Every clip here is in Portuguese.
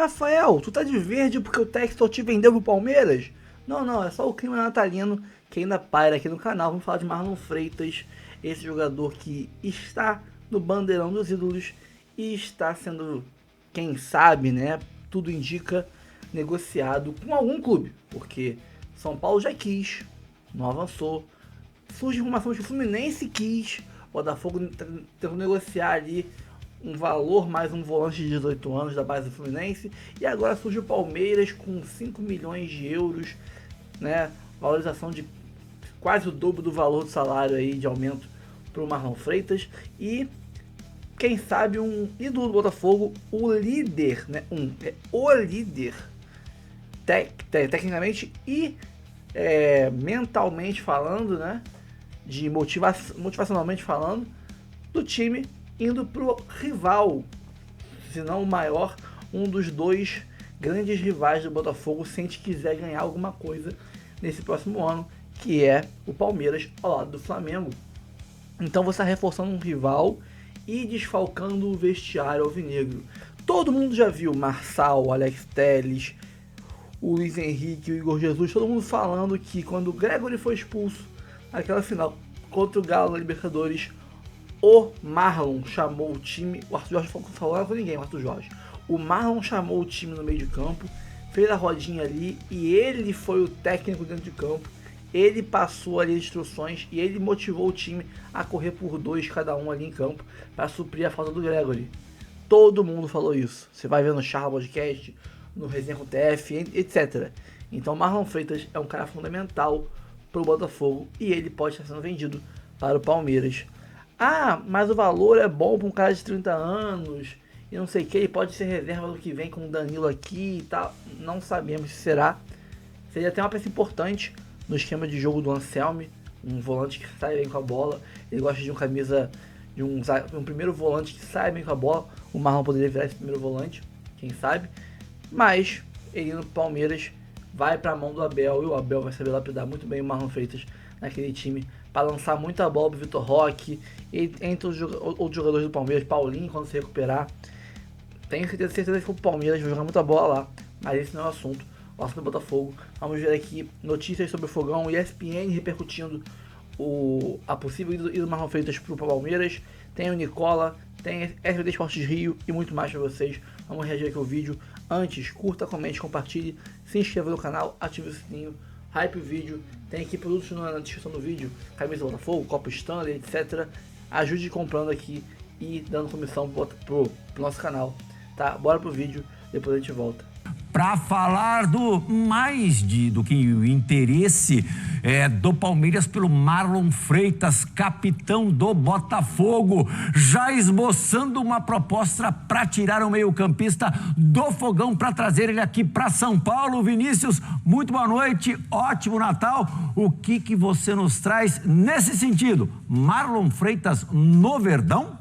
Rafael, tu tá de verde porque o Textor te vendeu pro Palmeiras? Não, não, é só o clima natalino que ainda paira aqui no canal. Vamos falar de Marlon Freitas, esse jogador que está no bandeirão dos ídolos e está sendo, quem sabe, né, tudo indica, negociado com algum clube, porque São Paulo já quis, não avançou. Surge informação que o Fluminense quis, o Botafogo tentou negociar ali um valor mais um volante de 18 anos da base do Fluminense, e agora surge o Palmeiras com 5 milhões de euros, né, valorização de quase o dobro do valor do salário aí de aumento para o Marlon Freitas, e quem sabe um ídolo do Botafogo, o líder, né, o líder tecnicamente e mentalmente falando, né, de motivacionalmente falando, do time indo pro rival, se não o maior, um dos dois grandes rivais do Botafogo, se a gente quiser ganhar alguma coisa nesse próximo ano, que é o Palmeiras ao lado do Flamengo. Então você está reforçando um rival e desfalcando o vestiário alvinegro. Todo mundo já viu Marçal, Alex Telles, o Luiz Henrique, o Igor Jesus, todo mundo falando que quando o Gregori foi expulso naquela final contra o Galo na Libertadores, o Marlon chamou o time, o Arthur Jorge falou com ninguém, o Arthur Jorge. O Marlon chamou o time no meio de campo, fez a rodinha ali e ele foi o técnico dentro de campo. Ele passou ali as instruções e ele motivou o time a correr por dois cada um ali em campo para suprir a falta do Gregori. Todo mundo falou isso. Você vai ver no Charla Podcast, no Resenha com TF, etc. Então Marlon Freitas é um cara fundamental para o Botafogo e ele pode estar sendo vendido para o Palmeiras. Ah, mas o valor é bom para um cara de 30 anos e não sei o que, ele pode ser reserva do que vem com o Danilo aqui e tal. Não sabemos se será. Seria até uma peça importante no esquema de jogo do Anselmi, um volante que sai bem com a bola. Ele gosta de um camisa, de um primeiro volante que sai bem com a bola. O Marlon poderia virar esse primeiro volante, quem sabe. Mas ele no Palmeiras vai para a mão do Abel e o Abel vai saber lapidar muito bem o Marlon Freitas naquele time para lançar muita bola pro Vitor Roque, e entre os outros jogadores do Palmeiras, Paulinho quando se recuperar. Tenho certeza que o Palmeiras vai jogar muita bola lá, mas esse não é o assunto. O assunto do Botafogo. Vamos ver aqui notícias sobre o Fogão, ESPN repercutindo a possível ida do Marlon Freitas pro Palmeiras. Tem o Nicola, tem SBT Esportes Rio e muito mais para vocês. Vamos reagir aqui ao vídeo. Antes, curta, comente, compartilhe, se inscreva no canal, ative o sininho, hype o vídeo. Tem aqui produtos na descrição do vídeo, camisa do Botafogo, copo Stanley, etc. Ajude comprando aqui e dando comissão pro nosso canal, tá? Bora pro vídeo, depois a gente volta. Para falar do que o interesse do Palmeiras pelo Marlon Freitas, capitão do Botafogo, já esboçando uma proposta para tirar o meio-campista do Fogão para trazer ele aqui para São Paulo. Vinícius, muito boa noite, ótimo Natal. O que você nos traz nesse sentido? Marlon Freitas no Verdão?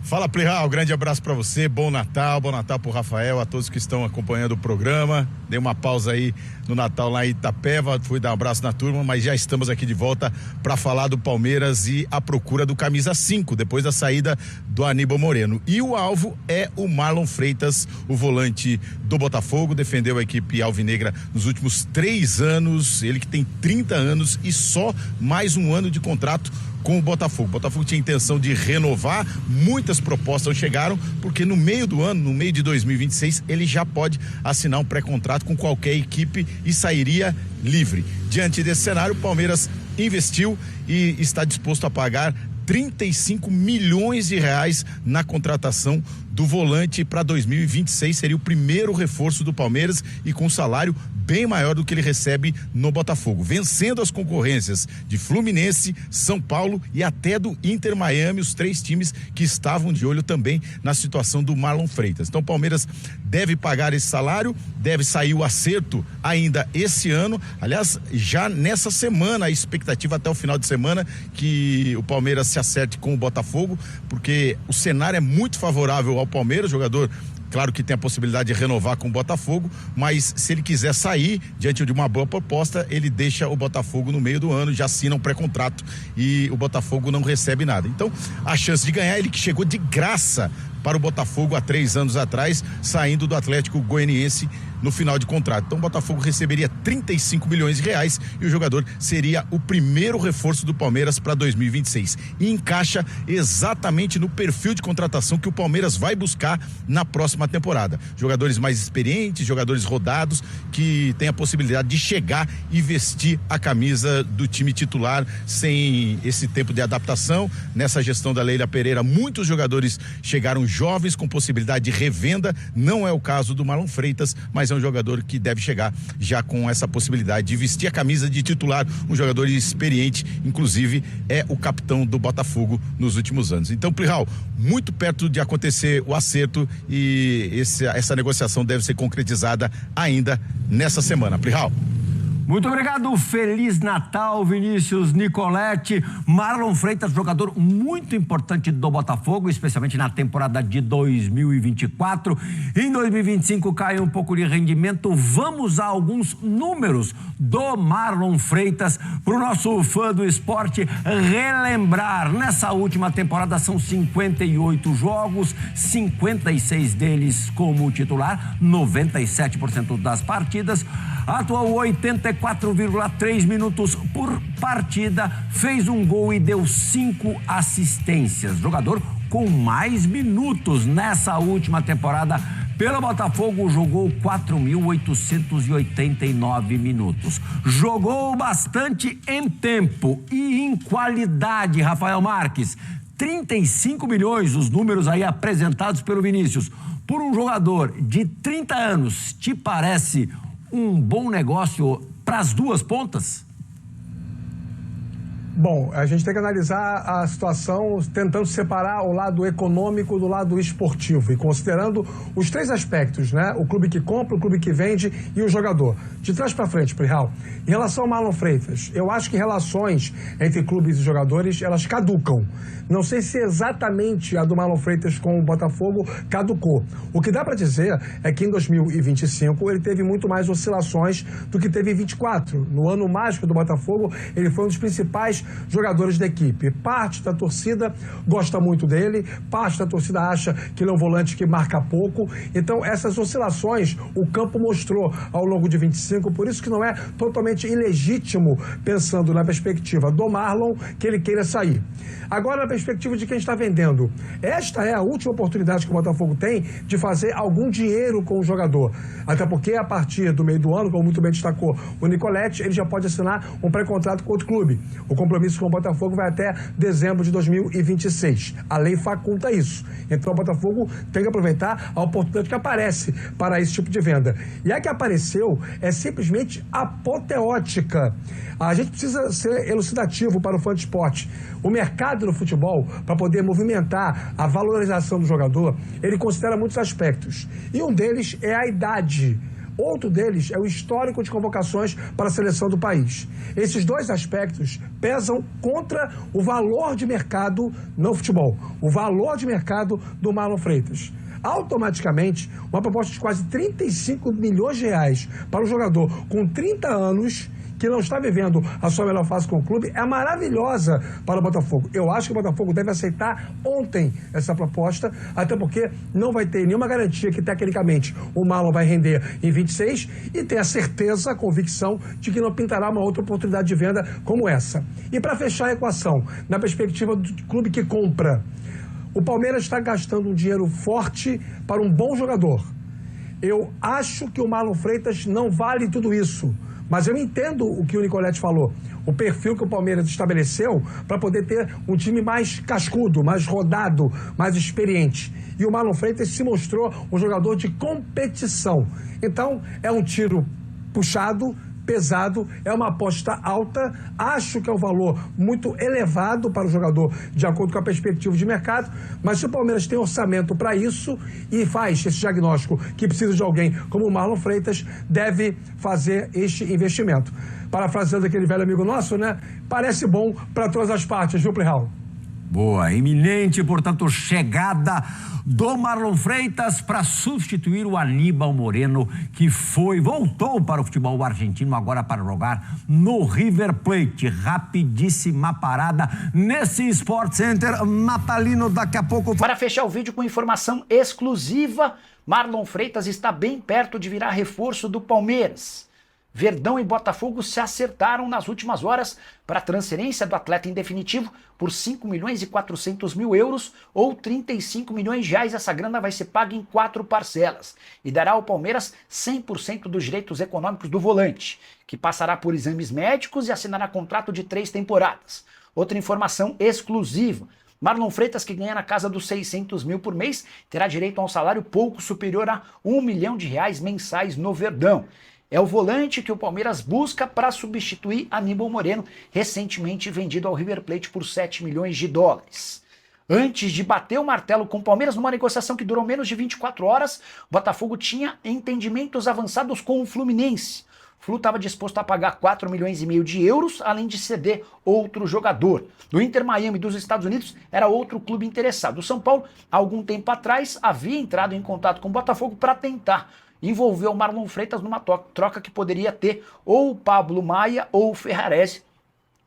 Fala, Plihal, grande abraço para você, bom Natal pro Rafael, a todos que estão acompanhando o programa. Dei uma pausa aí no Natal lá em Itapeva, fui dar um abraço na turma, mas já estamos aqui de volta para falar do Palmeiras e a procura do camisa 5, depois da saída do Aníbal Moreno. E o alvo é o Marlon Freitas, o volante do Botafogo, defendeu a equipe alvinegra nos últimos 3 anos, ele que tem 30 anos e só mais um ano de contrato com o Botafogo. O Botafogo tinha intenção de renovar, muitas propostas chegaram, porque no meio do ano, no meio de 2026, ele já pode assinar um pré-contrato com qualquer equipe e sairia livre. Diante desse cenário, o Palmeiras investiu e está disposto a pagar 35 milhões de reais na contratação do volante para 2026, seria o primeiro reforço do Palmeiras e com salário bem maior do que ele recebe no Botafogo, vencendo as concorrências de Fluminense, São Paulo e até do Inter Miami, os 3 times que estavam de olho também na situação do Marlon Freitas. Então o Palmeiras deve pagar esse salário, deve sair o acerto ainda esse ano, aliás, já nessa semana, a expectativa até o final de semana que o Palmeiras se acerte com o Botafogo, porque o cenário é muito favorável ao Palmeiras, o jogador claro que tem a possibilidade de renovar com o Botafogo, mas se ele quiser sair diante de uma boa proposta, ele deixa o Botafogo no meio do ano, já assina um pré-contrato e o Botafogo não recebe nada. Então, a chance de ganhar, ele que chegou de graça para o Botafogo há 3 anos atrás, saindo do Atlético Goianiense no final de contrato. Então o Botafogo receberia 35 milhões de reais e o jogador seria o primeiro reforço do Palmeiras para 2026. E encaixa exatamente no perfil de contratação que o Palmeiras vai buscar na próxima temporada. Jogadores mais experientes, jogadores rodados, que têm a possibilidade de chegar e vestir a camisa do time titular sem esse tempo de adaptação. Nessa gestão da Leila Pereira, muitos jogadores chegaram jovens com possibilidade de revenda. Não é o caso do Marlon Freitas, mas é um jogador que deve chegar já com essa possibilidade de vestir a camisa de titular, um jogador experiente, inclusive é o capitão do Botafogo nos últimos anos. Então, Plihal, muito perto de acontecer o acerto e essa negociação deve ser concretizada ainda nessa semana. Plihal. Muito obrigado, Feliz Natal, Vinícius Nicoletti. Marlon Freitas, jogador muito importante do Botafogo, especialmente na temporada de 2024. Em 2025 caiu um pouco de rendimento. Vamos a alguns números do Marlon Freitas para o nosso fã do esporte relembrar. Nessa última temporada são 58 jogos, 56 deles como titular, 97% das partidas. Atuou 84,3 minutos por partida, fez um gol e deu 5 assistências. Jogador com mais minutos nessa última temporada pelo Botafogo, jogou 4.889 minutos. Jogou bastante em tempo e em qualidade, Rafael Marques. 35 milhões, os números aí apresentados pelo Vinícius. Por um jogador de 30 anos, te parece um bom negócio para as duas pontas? Bom, a gente tem que analisar a situação tentando separar o lado econômico do lado esportivo e considerando os 3 aspectos, né? O clube que compra, o clube que vende e o jogador. De trás para frente, Plihal, em relação ao Marlon Freitas, eu acho que relações entre clubes e jogadores, elas caducam. Não sei se exatamente a do Marlon Freitas com o Botafogo caducou. O que dá para dizer é que em 2025 ele teve muito mais oscilações do que teve em 24. No ano mágico do Botafogo, ele foi um dos principais jogadores da equipe. Parte da torcida gosta muito dele, parte da torcida acha que ele é um volante que marca pouco. Então, essas oscilações o campo mostrou ao longo de 25, por isso que não é totalmente ilegítimo, pensando na perspectiva do Marlon, que ele queira sair. Agora, na perspectiva de quem está vendendo, esta é a última oportunidade que o Botafogo tem de fazer algum dinheiro com o jogador. Até porque, a partir do meio do ano, como muito bem destacou o Nicoletti, ele já pode assinar um pré-contrato com outro clube. O compromisso com o Botafogo vai até dezembro de 2026. A lei faculta isso. Então, o Botafogo tem que aproveitar a oportunidade que aparece para esse tipo de venda. E a que apareceu é simplesmente apoteótica. A gente precisa ser elucidativo para o fã de esporte. O mercado no futebol, para poder movimentar a valorização do jogador, ele considera muitos aspectos. E um deles é a idade. Outro deles é o histórico de convocações para a seleção do país. Esses 2 aspectos pesam contra o valor de mercado no futebol, o valor de mercado do Marlon Freitas. Automaticamente, uma proposta de quase 35 milhões de reais para um jogador com 30 anos, que não está vivendo a sua melhor fase com o clube, é maravilhosa para o Botafogo. Eu acho que o Botafogo deve aceitar ontem essa proposta, até porque não vai ter nenhuma garantia que, tecnicamente, o Marlon vai render em 26 e tem a certeza, a convicção de que não pintará uma outra oportunidade de venda como essa. E para fechar a equação, na perspectiva do clube que compra, o Palmeiras está gastando um dinheiro forte para um bom jogador. Eu acho que o Marlon Freitas não vale tudo isso. Mas eu entendo o que o Nicoletti falou, o perfil que o Palmeiras estabeleceu para poder ter um time mais cascudo, mais rodado, mais experiente. E o Marlon Freitas se mostrou um jogador de competição. Então, é um tiro puxado, pesado, é uma aposta alta, acho que é um valor muito elevado para o jogador, de acordo com a perspectiva de mercado, mas se o Palmeiras tem orçamento para isso e faz esse diagnóstico que precisa de alguém como o Marlon Freitas, deve fazer este investimento. Parafraseando aquele velho amigo nosso, né? Parece bom para todas as partes, viu, Plihal? Boa, iminente, portanto, chegada do Marlon Freitas para substituir o Aníbal Moreno, que voltou para o futebol argentino agora para jogar no River Plate. Rapidíssima parada nesse Sport Center. Natalino, daqui a pouco... Para fechar o vídeo com informação exclusiva, Marlon Freitas está bem perto de virar reforço do Palmeiras. Verdão e Botafogo se acertaram nas últimas horas para a transferência do atleta em definitivo por 5 milhões e 400 mil euros ou 35 milhões de reais. Essa grana vai ser paga em 4 parcelas e dará ao Palmeiras 100% dos direitos econômicos do volante, que passará por exames médicos e assinará contrato de 3 temporadas. Outra informação exclusiva. Marlon Freitas, que ganha na casa dos 600 mil por mês, terá direito a um salário pouco superior a 1 milhão de reais mensais no Verdão. É o volante que o Palmeiras busca para substituir Aníbal Moreno, recentemente vendido ao River Plate por 7 milhões de dólares. Antes de bater o martelo com o Palmeiras numa negociação que durou menos de 24 horas, o Botafogo tinha entendimentos avançados com o Fluminense. O Flu estava disposto a pagar 4 milhões e meio de euros, além de ceder outro jogador. Do Inter Miami dos Estados Unidos era outro clube interessado. O São Paulo, há algum tempo atrás, havia entrado em contato com o Botafogo para tentar envolveu o Marlon Freitas numa troca que poderia ter ou o Pablo Maia ou o Ferrarese.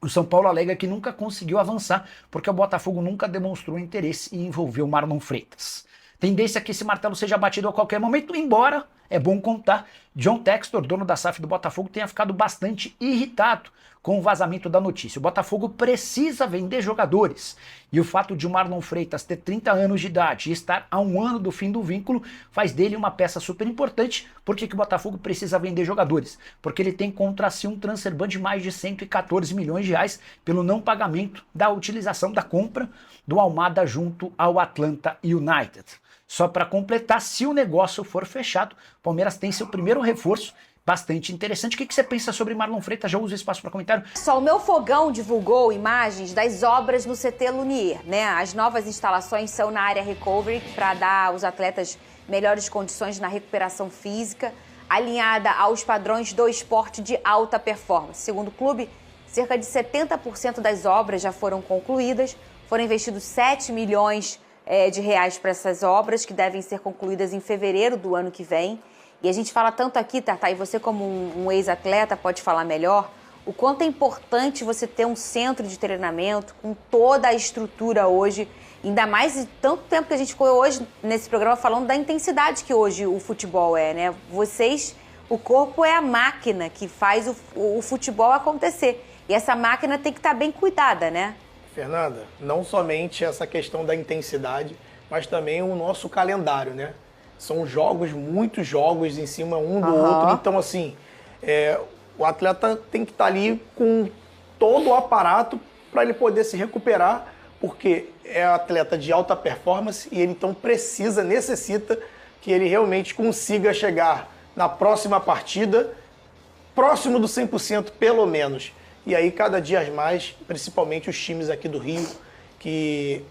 O São Paulo alega que nunca conseguiu avançar porque o Botafogo nunca demonstrou interesse em envolver o Marlon Freitas. Tendência é que esse martelo seja batido a qualquer momento, embora, é bom contar, John Textor, dono da SAF do Botafogo, tenha ficado bastante irritado com o vazamento da notícia. O Botafogo precisa vender jogadores. E o fato de o Marlon Freitas ter 30 anos de idade e estar a 1 ano do fim do vínculo faz dele uma peça super importante. Por que o Botafogo precisa vender jogadores? Porque ele tem contra si um transfer ban de mais de 114 milhões de reais pelo não pagamento da utilização da compra do Almada junto ao Atlanta United. Só para completar, se o negócio for fechado, o Palmeiras tem seu primeiro reforço bastante interessante. O que você pensa sobre Marlon Freitas? Já usa o espaço para comentário. Só o Meu Fogão divulgou imagens das obras no CT Lunier, né? As novas instalações são na área recovery para dar aos atletas melhores condições na recuperação física, alinhada aos padrões do esporte de alta performance. Segundo o clube, cerca de 70% das obras já foram concluídas, foram investidos 7 milhões de reais para essas obras, que devem ser concluídas em fevereiro do ano que vem. E a gente fala tanto aqui, Tata, e você como um ex-atleta pode falar melhor, o quanto é importante você ter um centro de treinamento com toda a estrutura hoje, ainda mais de tanto tempo que a gente ficou hoje nesse programa falando da intensidade que hoje o futebol é, né? Vocês, o corpo é a máquina que faz o futebol acontecer. E essa máquina tem que estar bem cuidada, né? Fernanda, não somente essa questão da intensidade, mas também o nosso calendário, né? São jogos, muitos jogos em cima um do outro. Então, assim, o atleta tem que estar ali com todo o aparato para ele poder se recuperar, porque é atleta de alta performance e ele então necessita que ele realmente consiga chegar na próxima partida próximo do 100% pelo menos. E aí, cada dia mais, principalmente os times aqui do Rio, que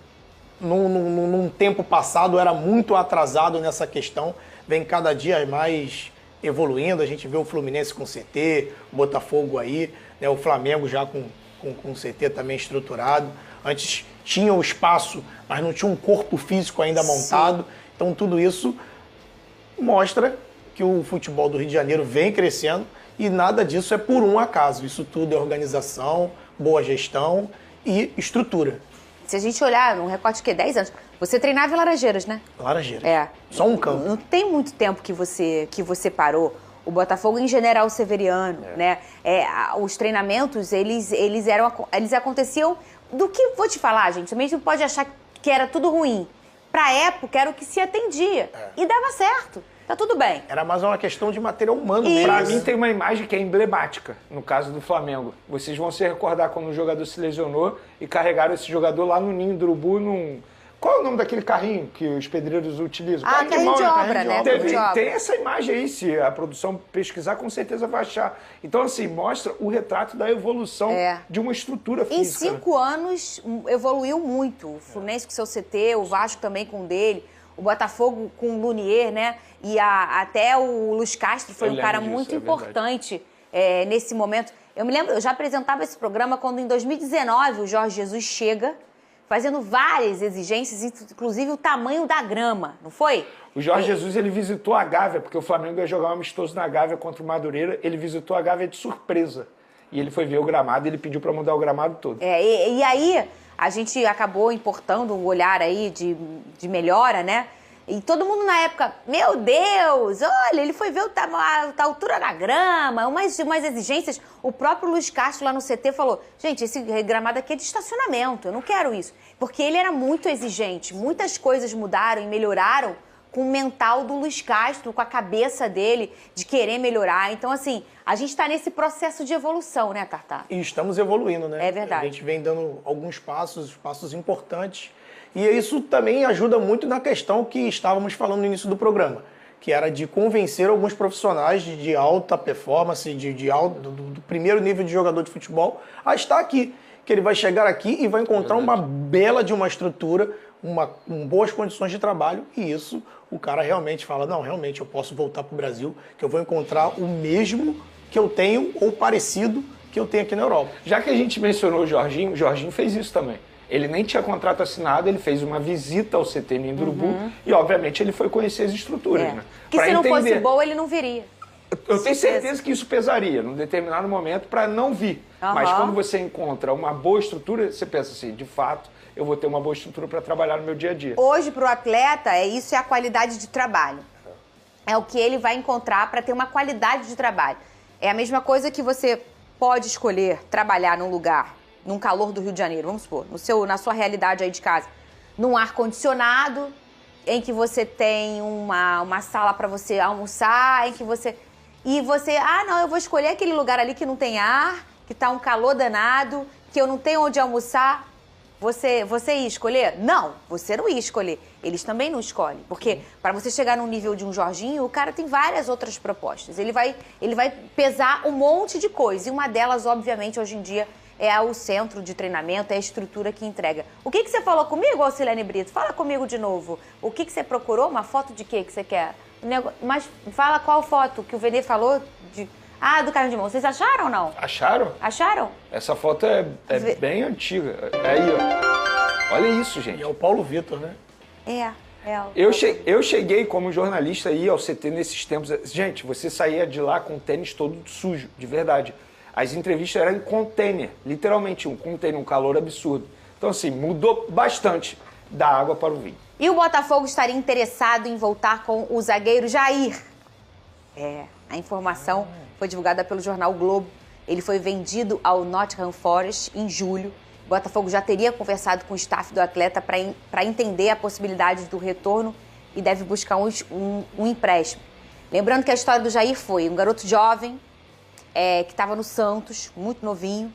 num tempo passado era muito atrasado nessa questão, vem cada dia mais evoluindo. A gente vê o Fluminense com CT, o Botafogo aí, né, o Flamengo já com CT também estruturado. Antes tinha o espaço, mas não tinha um corpo físico ainda montado. Então tudo isso mostra que o futebol do Rio de Janeiro vem crescendo e nada disso é por um acaso. Isso tudo é organização, boa gestão e estrutura. Se a gente olhar num recorte de 10 anos, você treinava em Laranjeiras, né? Laranjeiras. É. Só um campo. Não tem muito tempo que você parou. O Botafogo em General Severiano, né? Os treinamentos, eles aconteciam do que, vou te falar, gente, também não pode achar que era tudo ruim. Pra época, era o que se atendia. E dava certo. Tá tudo bem. Era mais uma questão de material humano mesmo. Pra mim tem uma imagem que é emblemática, no caso do Flamengo. Vocês vão se recordar quando o jogador se lesionou e carregaram esse jogador lá no Ninho do Urubu num... Qual é o nome daquele carrinho que os pedreiros utilizam? Carrinho de obra, né? Tem essa imagem aí, se a produção pesquisar, com certeza vai achar. Então, assim, mostra o retrato da evolução de uma estrutura física. Em 5 anos, evoluiu muito. O Fluminense com seu CT, o Vasco também com o dele, o Botafogo com o Lunier, né? E até o Luiz Castro foi um cara muito importante nesse momento. Eu me lembro, eu já apresentava esse programa quando em 2019 o Jorge Jesus chega, fazendo várias exigências, inclusive o tamanho da grama, não foi? O Jorge Jesus, ele visitou a Gávea, porque o Flamengo ia jogar um amistoso na Gávea contra o Madureira, ele visitou a Gávea de surpresa. E ele foi ver o gramado e ele pediu para mudar o gramado todo. E aí a gente acabou importando um olhar aí de melhora, né? E todo mundo na época, meu Deus, olha, ele foi ver a altura da grama, umas exigências. O próprio Luiz Castro lá no CT falou, gente, esse gramado aqui é de estacionamento, eu não quero isso. Porque ele era muito exigente, muitas coisas mudaram e melhoraram com o mental do Luiz Castro, com a cabeça dele de querer melhorar. Então, assim, a gente está nesse processo de evolução, né, Tartar? E estamos evoluindo, né? É verdade. A gente vem dando alguns passos importantes. E isso também ajuda muito na questão que estávamos falando no início do programa, que era de convencer alguns profissionais de alta performance, do primeiro nível de jogador de futebol, a estar aqui. Que ele vai chegar aqui e vai encontrar uma bela de uma estrutura, com boas condições de trabalho, e isso o cara realmente fala, não, realmente eu posso voltar para o Brasil, que eu vou encontrar o mesmo que eu tenho, ou parecido, que eu tenho aqui na Europa. Já que a gente mencionou o Jorginho fez isso também. Ele nem tinha contrato assinado, ele fez uma visita ao CT Ninho do Urubu e, obviamente, ele foi conhecer as estruturas. Né? Que se não fosse boa, ele não viria. Eu tenho certeza que isso pesaria num determinado momento para não vir. Mas quando você encontra uma boa estrutura, você pensa assim, de fato, eu vou ter uma boa estrutura para trabalhar no meu dia a dia. Hoje, para o atleta, isso é a qualidade de trabalho. É o que ele vai encontrar para ter uma qualidade de trabalho. É a mesma coisa que você pode escolher trabalhar num lugar, num calor do Rio de Janeiro, vamos supor, na sua realidade aí de casa, num ar-condicionado, em que você tem uma sala para você almoçar, em que você... E você, não, eu vou escolher aquele lugar ali que não tem ar, que tá um calor danado, que eu não tenho onde almoçar. Você ia escolher? Não, você não ia escolher. Eles também não escolhem. Porque para você chegar no nível de um Jorginho, o cara tem várias outras propostas. Ele vai pesar um monte de coisa. E uma delas, obviamente, hoje em dia, é o centro de treinamento, é a estrutura que entrega. O que você falou comigo, Alcilene Brito? Fala comigo de novo. O que você procurou? Uma foto de quê que você quer? Mas fala qual foto que o Vene falou de... do carrinho de mão. Vocês acharam ou não? Acharam? Acharam? Essa foto é bem antiga. É aí, ó. Olha isso, gente. E é o Paulo Vitor, né? Eu cheguei como jornalista aí ao CT nesses tempos. Gente, você saía de lá com o tênis todo sujo, de verdade. As entrevistas eram em container, literalmente um container, um calor absurdo. Então, assim, mudou bastante da água para o vinho. E o Botafogo estaria interessado em voltar com o zagueiro Jair. A informação foi divulgada pelo jornal o Globo. Ele foi vendido ao Nottingham Forest em julho. O Botafogo já teria conversado com o staff do atleta para entender a possibilidade do retorno e deve buscar um empréstimo. Lembrando que a história do Jair foi um garoto jovem que estava no Santos, muito novinho,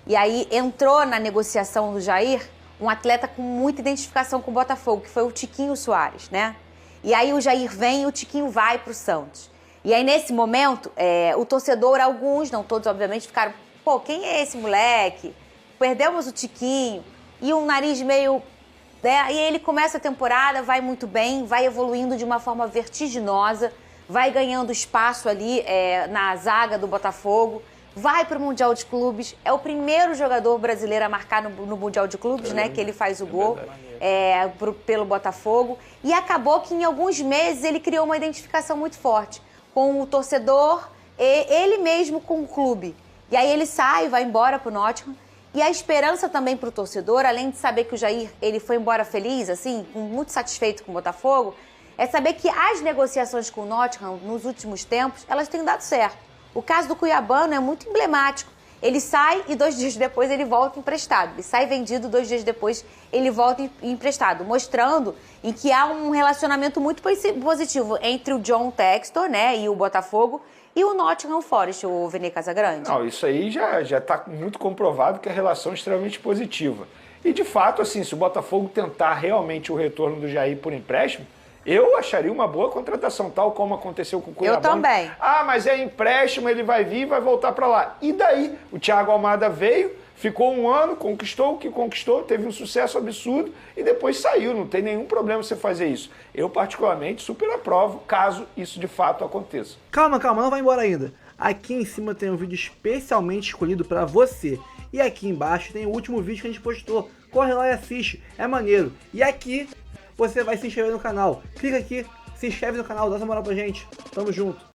e aí entrou na negociação do Jair um atleta com muita identificação com o Botafogo, que foi o Tiquinho Soares, né? E aí o Jair vem e o Tiquinho vai para o Santos. E aí, nesse momento, o torcedor, alguns, não todos, obviamente, ficaram, quem é esse moleque? Perdemos o Tiquinho. E um nariz meio... E aí ele começa a temporada, vai muito bem, vai evoluindo de uma forma vertiginosa, vai ganhando espaço ali na zaga do Botafogo, vai para o Mundial de Clubes, é o primeiro jogador brasileiro a marcar no Mundial de Clubes, né? Que ele faz o gol pelo Botafogo. E acabou que em alguns meses ele criou uma identificação muito forte com o torcedor e ele mesmo com o clube. E aí ele sai, vai embora pro Nottingham. E a esperança também pro torcedor, além de saber que o Jair ele foi embora feliz, assim, muito satisfeito com o Botafogo, é saber que as negociações com o Nottingham nos últimos tempos, elas têm dado certo. O caso do Cuiabano é muito emblemático. Ele sai e 2 dias depois ele volta emprestado. Ele sai vendido, 2 dias depois ele volta emprestado, mostrando em que há um relacionamento muito positivo entre o John Textor, né, e o Botafogo, e o Nottingham Forest, o Vene Casagrande. Não, isso aí já está muito comprovado que a relação é extremamente positiva. E, de fato, assim, se o Botafogo tentar realmente o retorno do Jair por empréstimo, eu acharia uma boa contratação, tal como aconteceu com o Cuiabá. Eu também. Mas é empréstimo, ele vai vir e vai voltar para lá. E daí? O Thiago Almada veio, ficou 1 ano, conquistou o que conquistou, teve um sucesso absurdo e depois saiu. Não tem nenhum problema você fazer isso. Eu, particularmente, super aprovo, caso isso de fato aconteça. Calma, não vai embora ainda. Aqui em cima tem um vídeo especialmente escolhido para você. E aqui embaixo tem o último vídeo que a gente postou. Corre lá e assiste, é maneiro. E aqui você vai se inscrever no canal. Clica aqui, se inscreve no canal, dá essa moral pra gente. Tamo junto.